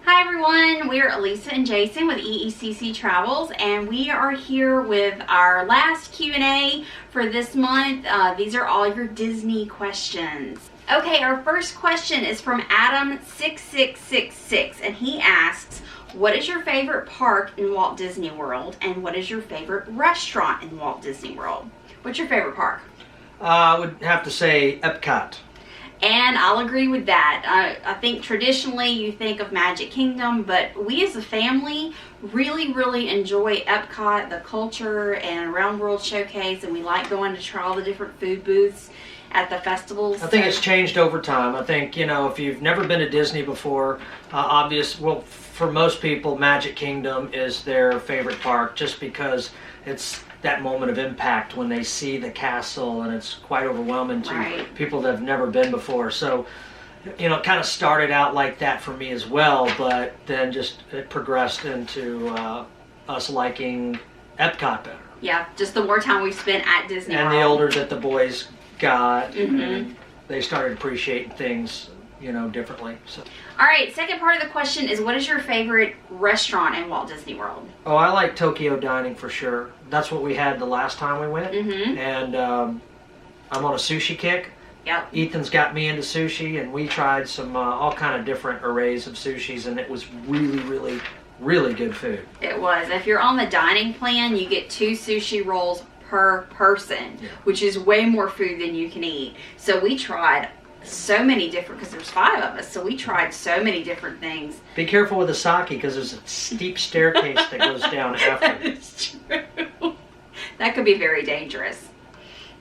Hi everyone, we are Elisa and Jason with EECC Travels, and we are here with our last Q&A for this month. These are all your Disney questions. Okay, our first question is from Adam6666, and he asks, what is your favorite park in Walt Disney World, and what is your favorite restaurant in Walt Disney World? What's your favorite park? I would have to say Epcot. And I'll agree with that. I think traditionally you think of Magic Kingdom, but we as a family really enjoy Epcot, the culture and Around World Showcase, and we like going to try all the different food booths at the festivals. I think it's changed over time. I think, you know, if you've never been to Disney before, well, for most people, Magic Kingdom is their favorite park just because it's that moment of impact when they see the castle, and it's quite overwhelming to people that have never been before. So, you know, it kind of started out like that for me as well, but then just it progressed into us liking Epcot better. Yeah, just the more time we've spent at Disney and World. The older that the boys got, and they started appreciating things, you know, differently. So. All right, second part of the question is, what is your favorite restaurant in Walt Disney World? Oh, I like Tokyo Dining for sure. That's what we had the last time we went. And I'm on a sushi kick. Yep. Ethan's got me into sushi, and we tried some all kind of different arrays of sushis, and it was really good food. It was. If you're on the dining plan, you get 2 sushi rolls per person, which is way more food than you can eat. So we tried so many different, because there's 5 of us, so we tried so many different things. Be careful with the sake, because there's a steep staircase that goes down after. That is true. That could be very dangerous.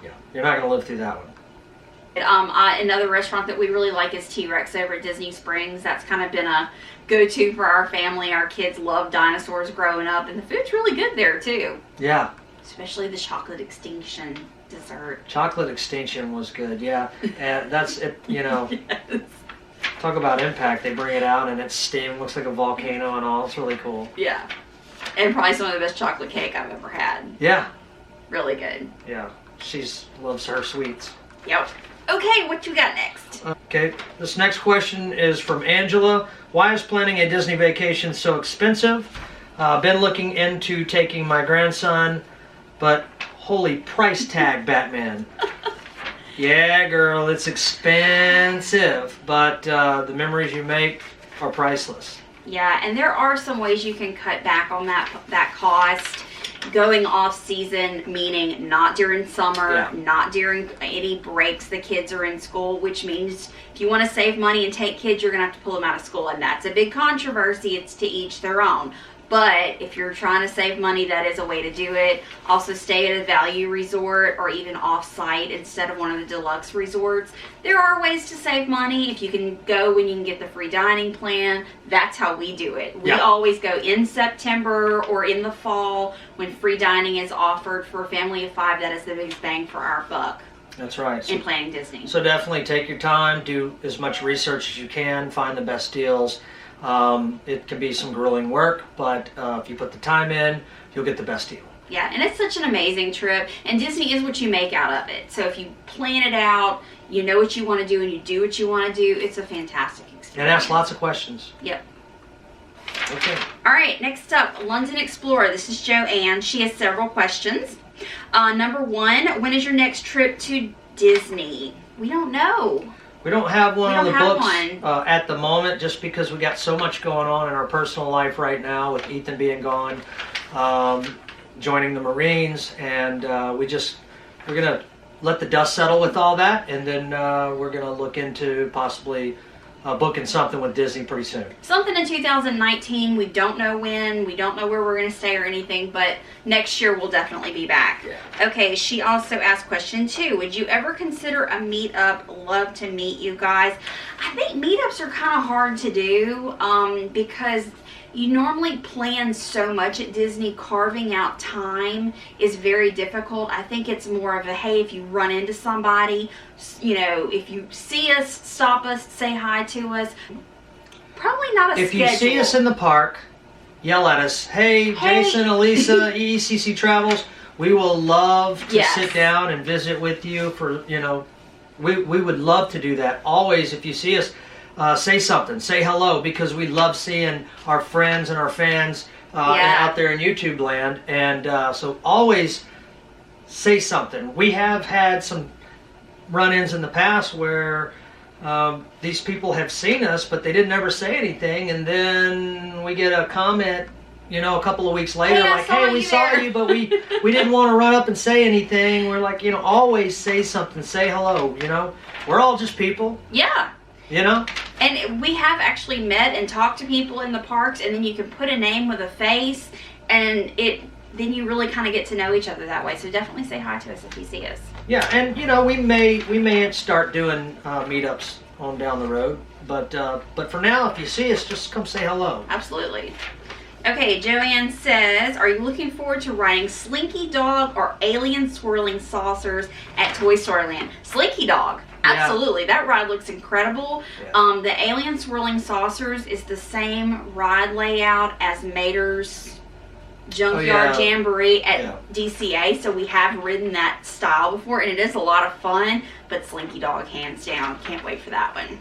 Yeah, you're not going to live through that one. Another restaurant that we really like is T-Rex over at Disney Springs. That's kind of been a go-to for our family. Our kids love dinosaurs growing up, and the food's really good there too. Yeah. Especially the chocolate extinction dessert. Chocolate extinction was good, yeah. And that's it, you know. Yes. Talk about impact. They bring it out and it's steam, looks like a volcano and all. It's really cool. Yeah. And probably some of the best chocolate cake I've ever had. Yeah. Really good. Yeah. She loves her sweets. Yep. Okay, what you got next? Okay, this next question is from Angela. Why is planning a Disney vacation so expensive? Been looking into taking my grandson, but holy price tag, Batman. Yeah, girl, it's expensive, but the memories you make are priceless. Yeah, and there are some ways you can cut back on that cost. Going off season, meaning not during summer, not during any breaks the kids are in school, which means if you want to save money and take kids, you're going to have to pull them out of school, and that's a big controversy. It's to each their own. But if you're trying to save money, that is a way to do it. Also, stay at a value resort or even off-site instead of one of the deluxe resorts. There are ways to save money. If you can go when you can get the free dining plan, that's how we do it. We always go in September or in the fall when free dining is offered for a family of 5. That is the biggest bang for our buck. That's right. In planning Disney. So definitely take your time, do as much research as you can, find the best deals. It can be some grueling work, but if you put the time in, you'll get the best deal. Yeah, and it's such an amazing trip, and Disney is what you make out of it. So if you plan it out, you know what you want to do, and you do what you want to do, it's a fantastic experience. And ask lots of questions. Yep. Okay. All right, next up, London Explorer. This is Joanne. She has several questions. Number 1, when is your next trip to Disney? We don't know. We don't have one on the books at the moment, just because we got so much going on in our personal life right now with Ethan being gone, joining the Marines, and we're gonna let the dust settle with all that, and then we're gonna look into possibly booking something with Disney pretty soon. Something in 2019. We don't know when. We don't know where we're going to stay or anything, but next year we'll definitely be back. Yeah. Okay, she also asked question 2. Would you ever consider a meetup? Love to meet you guys. I think meetups are kind of hard to do because you normally plan so much at Disney. Carving out time is very difficult. I think it's more of a, hey, if you run into somebody, you know, if you see us, stop us, say hi to us. Probably not a schedule. If you see us in the park, yell at us, hey Jason, Elisa, EECC Travels, we will love to sit down and visit with you for, you know, we would love to do that. Always, if you see us, say something, say hello, because we love seeing our friends and our fans out there in YouTube land. And so always say something. We have had some run-ins in the past where these people have seen us, but they didn't ever say anything, and then we get a comment, you know, a couple of weeks later, like, hey, we saw you, but we didn't want to run up and say anything. We're like, you know, always say something, say hello, you know. We're all just people. Yeah. You know? And we have actually met and talked to people in the parks, and then you can put a name with a face, and then you really kind of get to know each other that way. So definitely say hi to us if you see us. Yeah, and you know, we may start doing meetups on down the road, but for now, if you see us, just come say hello. Absolutely. Okay, Joanne says, are you looking forward to riding Slinky Dog or Alien Swirling Saucers at Toy Story Land? Slinky Dog. Absolutely. Yeah. That ride looks incredible. Yeah. The Alien Swirling Saucers is the same ride layout as Mater's Junkyard Jamboree at DCA, so we have ridden that style before, and it is a lot of fun, but Slinky Dog hands down. Can't wait for that one.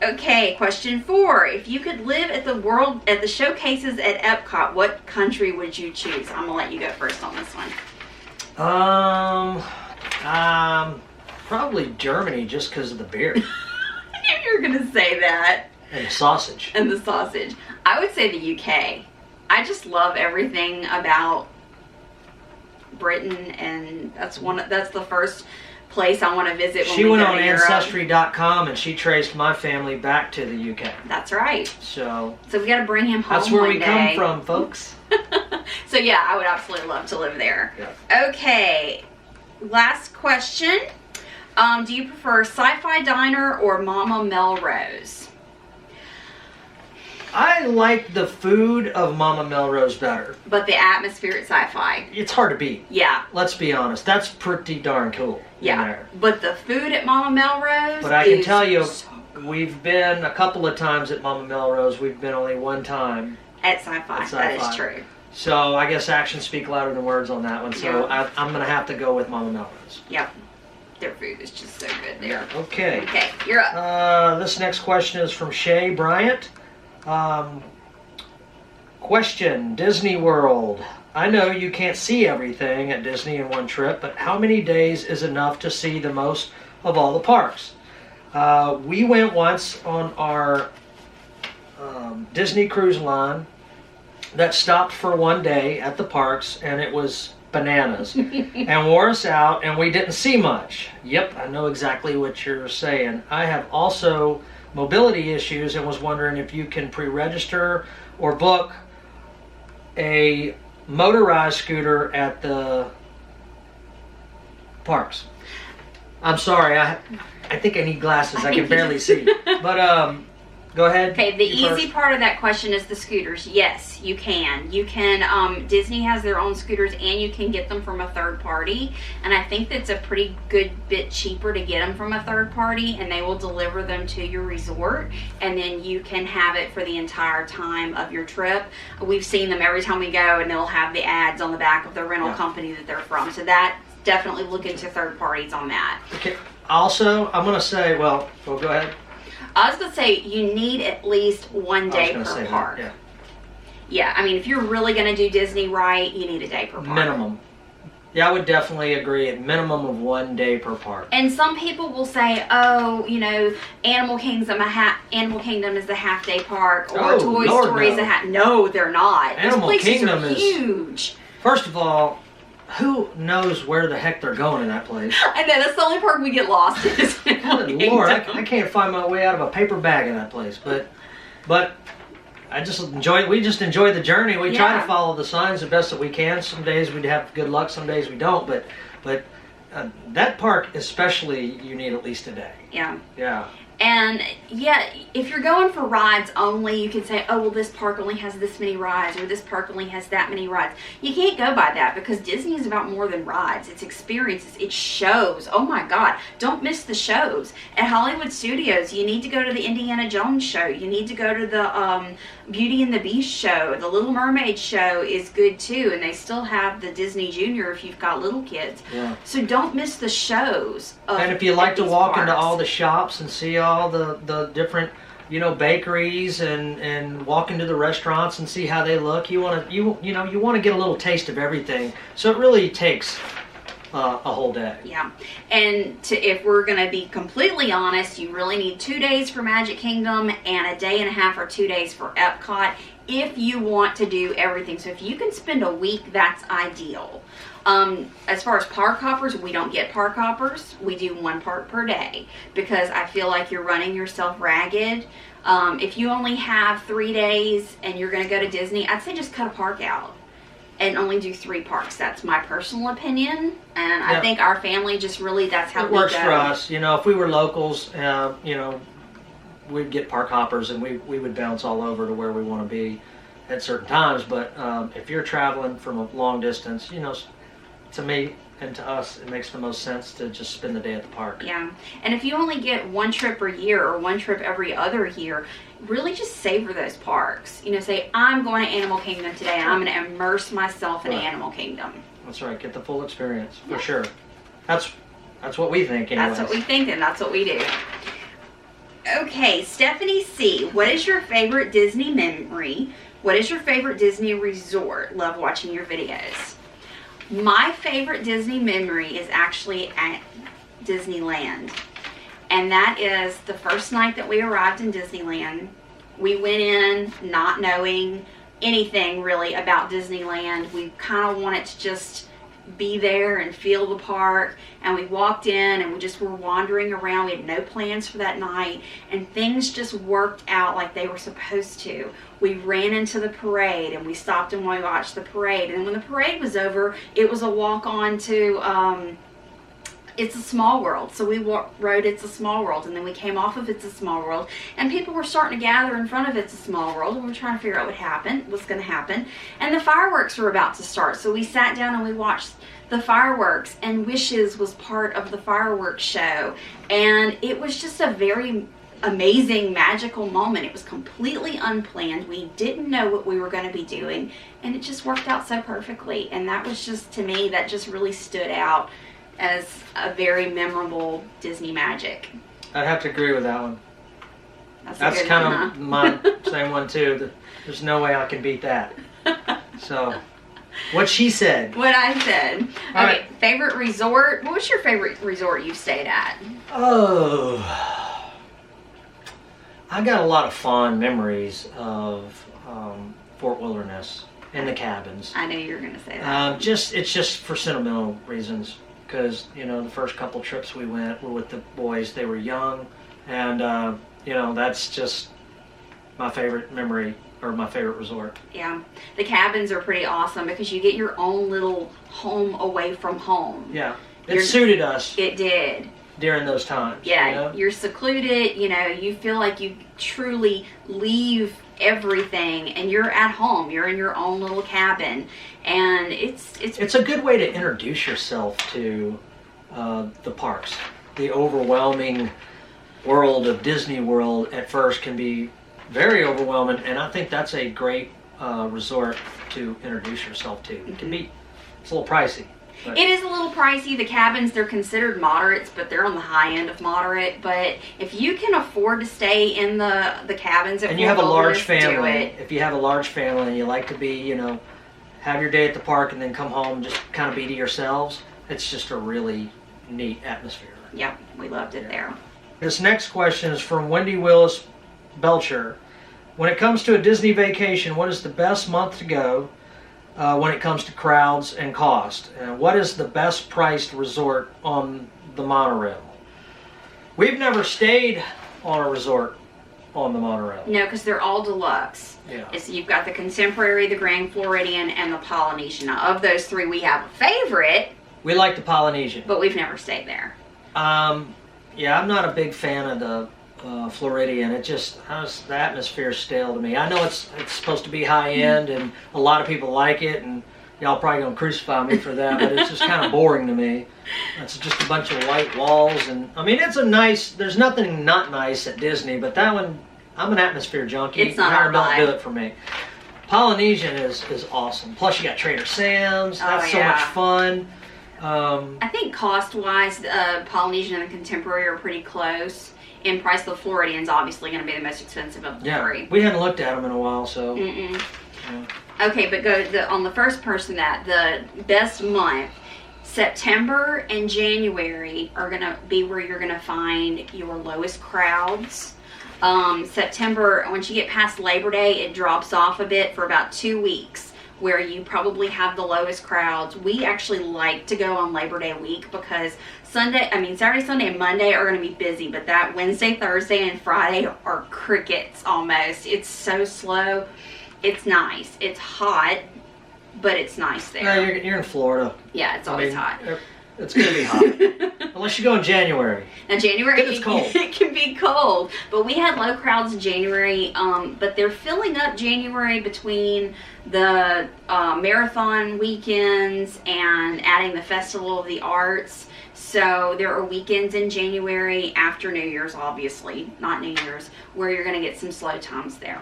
Okay, question 4. If you could live at the showcases at Epcot, what country would you choose? I'm gonna let you go first on this one. Probably Germany, just because of the beer. I knew you were gonna say that. And the sausage. And the sausage. I would say the UK. I just love everything about Britain, and that's the first place I want to visit when she we went go on to Europe. Ancestry.com and she traced my family back to the UK. That's right. So we got to bring him home. That's where we come from, folks. So yeah, I would absolutely love to live there. Yeah. Okay, last question. Do you prefer Sci-Fi Diner or Mama Melrose? I like the food of Mama Melrose better. But the atmosphere at Sci-Fi. It's hard to beat. Yeah. Let's be honest. That's pretty darn cool. Yeah. There. But the food at Mama Melrose. But I can tell you, so we've been a couple of times at Mama Melrose. We've been only one time. At Sci-Fi. That is true. So I guess actions speak louder than words on that one. So I'm going to have to go with Mama Melrose. Yep. Their food is just so good there. Okay. Okay, you're up. This next question is from Shay Bryant. Question, Disney World. I know you can't see everything at Disney in one trip, but how many days is enough to see the most of all the parks? We went once on our Disney Cruise Line that stopped for one day at the parks, and it was bananas and wore us out, and we didn't see much. Yep, I know exactly what you're saying. I have also mobility issues and was wondering if you can pre-register or book a motorized scooter at the parks. I'm sorry, I think I need glasses. I can barely see. But go ahead. Okay, the easy part of that question is the scooters. Yes, you can. You can, Disney has their own scooters, and you can get them from a third party. And I think that's a pretty good bit cheaper to get them from a third party, and they will deliver them to your resort, and then you can have it for the entire time of your trip. We've seen them every time we go, and they'll have the ads on the back of the rental company that they're from. So that, definitely look into third parties on that. Okay. Also, I'm going to say, well, go ahead. I was going to say, you need at least 1 day per park. That, yeah, I mean, if you're really going to do Disney right, you need a day per park. Minimum. Yeah, I would definitely agree. At minimum of 1 day per park. And some people will say, oh, you know, Animal Kingdom is a half-day park, or Toy Story is a half. No, they're not. Animal Kingdom is huge. First of all, who knows where the heck they're going in that place? I know, that's the only part we get lost in. Good Lord, I can't find my way out of a paper bag in that place. But I just enjoy. We just enjoy the journey. We try to follow the signs the best that we can. Some days we have good luck, some days we don't. But that park especially, you need at least a day. Yeah. Yeah. And yeah, if you're going for rides only, you can say, oh, well, this park only has this many rides, or this park only has that many rides. You can't go by that, because Disney is about more than rides. It's experiences. It's shows. Oh my God. Don't miss the shows. At Hollywood Studios, you need to go to the Indiana Jones show. You need to go to the Beauty and the Beast show. The Little Mermaid show is good too, and they still have the Disney Junior if you've got little kids. Yeah. So don't miss the shows. And if you like to walk into all the shops and see all the different, you know, bakeries and walk into the restaurants and see how they look. You want to you want to get a little taste of everything. So it really takes a whole day. Yeah, and if we're gonna be completely honest, you really need 2 days for Magic Kingdom and a day and a half or 2 days for Epcot if you want to do everything. So if you can spend a week, that's ideal. As far as park hoppers, we don't get park hoppers. We do 1 park per day because I feel like you're running yourself ragged. If you only have 3 days and you're gonna go to Disney, I'd say just cut a park out and only do 3 parks. That's my personal opinion, and I think our family just really, that's how it works for us. You know, if we were locals, you know, we'd get park hoppers and we would bounce all over to where we want to be at certain times. But if you're traveling from a long distance, you know, to me and to us, it makes the most sense to just spend the day at the park. Yeah, and if you only get 1 trip a year or 1 trip every other year, really just savor those parks. You know, say, I'm going to Animal Kingdom today and I'm going to immerse myself in Animal Kingdom. That's right, get the full experience, for sure. That's what we think anyways. That's what we think, and that's what we do. Okay, Stephanie C., what is your favorite Disney memory? What is your favorite Disney resort? Love watching your videos. My favorite Disney memory is actually at Disneyland. And that is the first night that we arrived in Disneyland. We went in not knowing anything really about Disneyland. We kind of wanted to just be there and feel the park. And we walked in and we just were wandering around. We had no plans for that night. And things just worked out like they were supposed to. We ran into the parade and we stopped and we watched the parade. And when the parade was over, it was a walk on to It's a Small World. So we rode It's a Small World, and then we came off of It's a Small World, and people were starting to gather in front of It's a Small World, and we were trying to figure out what's going to happen. And the fireworks were about to start, so we sat down and we watched the fireworks, and Wishes was part of the fireworks show, and it was just a very amazing, magical moment. It was completely unplanned. We didn't know what we were going to be doing, and it just worked out so perfectly. And that was just, to me, that just really stood out as a very memorable Disney magic. I'd have to agree with that one. That's kind of my same one too. There's no way I can beat that. So, what she said. What I said. All okay, right. Favorite resort? What was your favorite resort you've stayed at? Oh, I got a lot of fond memories of Fort Wilderness and the cabins. I knew you were going to say that. It's just for sentimental reasons. Because, you know, the first couple trips we went were with the boys. They were young, and you know, that's just my favorite memory, or my favorite resort. Yeah, the cabins are pretty awesome because you get your own little home away from home. Yeah, it suited us. It did. During those times. Yeah, you know? You're secluded, you know, you feel like you truly leave everything and you're at home. You're in your own little cabin, and it's a good way to introduce yourself to the parks. The overwhelming world of Disney World at first can be very overwhelming, and I think that's a great resort to introduce yourself to. It can be, it's a little pricey. But it is a little pricey. The cabins, they're considered moderates, but they're on the high end of moderate. But if you can afford to stay in the cabins, and you have a large family, if you have a large family and you like to be, you know, have your day at the park and then come home and just kind of be to yourselves, it's just a really neat atmosphere. Yep, we loved it there. This next question is from Wendy Willis Belcher. When it comes to a Disney vacation, what is the best month to go? When it comes to crowds and cost. What is the best priced resort on the monorail? We've never stayed on a resort on the monorail. No, because they're all deluxe. Yeah. You've got the Contemporary, the Grand Floridian, and the Polynesian. Now, of those three, we have a favorite. We like the Polynesian. But we've never stayed there. Yeah, I'm not a big fan of the Floridian. The atmosphere's stale to me. I know it's supposed to be high end and a lot of people like it, and y'all probably gonna crucify me for that, but it's just kind of boring to me. It's just a bunch of white walls, and I mean, it's a nice, there's nothing not nice at Disney, but that one, I'm an atmosphere junkie. It's not our vibe. Don't do it for me. Polynesian is awesome. Plus you got Trader Sam's. That's so much fun. I think cost-wise, Polynesian and Contemporary are pretty close. in price. The Floridian's obviously going to be the most expensive of the three. We hadn't looked at them in a while, so. Yeah. Okay, but on the first person that the best month, September and January are going to be where you're going to find your lowest crowds. September, once you get past Labor Day, it drops off a bit for about 2 weeks, where you probably have the lowest crowds. We actually like to go on Labor Day week because Saturday, Sunday, and Monday are going to be busy, but that Wednesday, Thursday, and Friday are crickets almost. It's so slow. It's nice. It's hot, but it's nice there. No, you're in Florida. Yeah, it's always hot. It's going to be hot. Unless you go in January. Now, January, it's cold. It can be cold. But we had low crowds in January, but they're filling up January between the marathon weekends and adding the Festival of the Arts. So there are weekends in January after New Year's, obviously, not New Year's, where you're going to get some slow times there.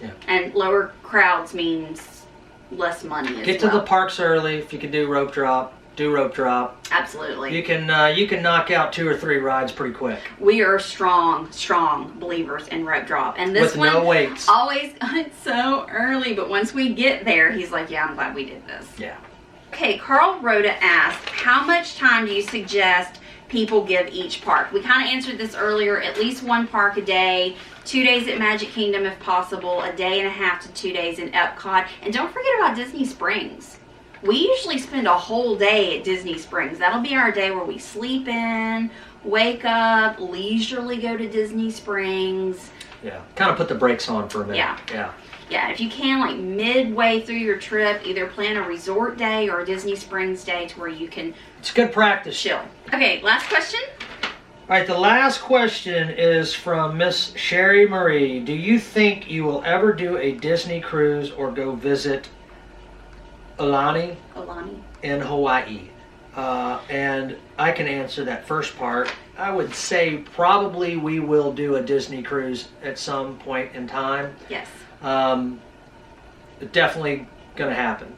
Yeah. And lower crowds means less money as well. Get to the parks early. If you can do rope drop, do rope drop. Absolutely. You can knock out 2 or 3 rides pretty quick. We are strong believers in rope drop. And this with one no weights. Always got so early, but once we get there, he's like, yeah, I'm glad we did this. Yeah. Okay, Carl Rhoda asked, how much time do you suggest people give each park? We kind of answered this earlier. At least 1 park a day, 2 days at Magic Kingdom if possible, a day and a half to 2 days in Epcot. And don't forget about Disney Springs. We usually spend a whole day at Disney Springs. That'll be our day where we sleep in, wake up, leisurely go to Disney Springs. Yeah, kind of put the brakes on for a minute. Yeah. Yeah, if you can, like midway through your trip, either plan a resort day or a Disney Springs day to where you can... It's good practice. Chill. Okay, last question. All right, the last question is from Miss Sherry Marie. Do you think you will ever do a Disney cruise or go visit Aulani in Hawaii? And I can answer that first part. I would say probably we will do a Disney cruise at some point in time. Yes. Definitely going to happen.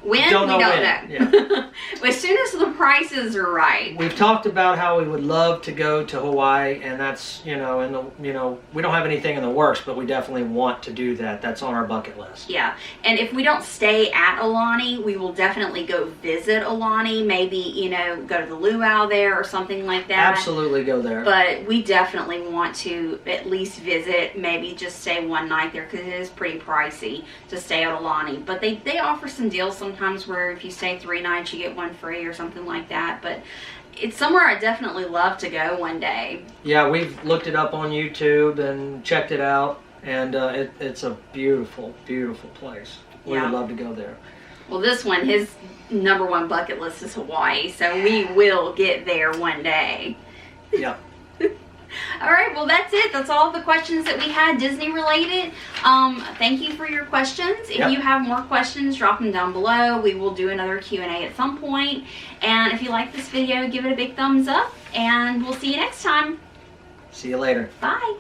When? We don't know. Yeah. As soon as the prices are right. We've talked about how we would love to go to Hawaii, and that's, we don't have anything in the works, but we definitely want to do that. That's on our bucket list. Yeah. And if we don't stay at Aulani, we will definitely go visit Aulani. Maybe, go to the luau there or something like that. Absolutely go there. But we definitely want to at least visit, maybe just stay 1 night there because it is pretty pricey to stay at Aulani. But they offer some deals sometimes where if you stay 3 nights, you get 1 free or something like that. But it's somewhere I definitely love to go one day. Yeah, we've looked it up on YouTube and checked it out, and it's a beautiful, beautiful place. We would love to go there. Well, this one, his #1 bucket list is Hawaii, so we will get there one day. Yeah. All right, well, that's it. That's all the questions that we had Disney related. Thank you for your questions. If you have more questions, drop them down below. We will do another Q&A at some point. And if you like this video, give it a big thumbs up, and we'll see you next time. See you later. Bye.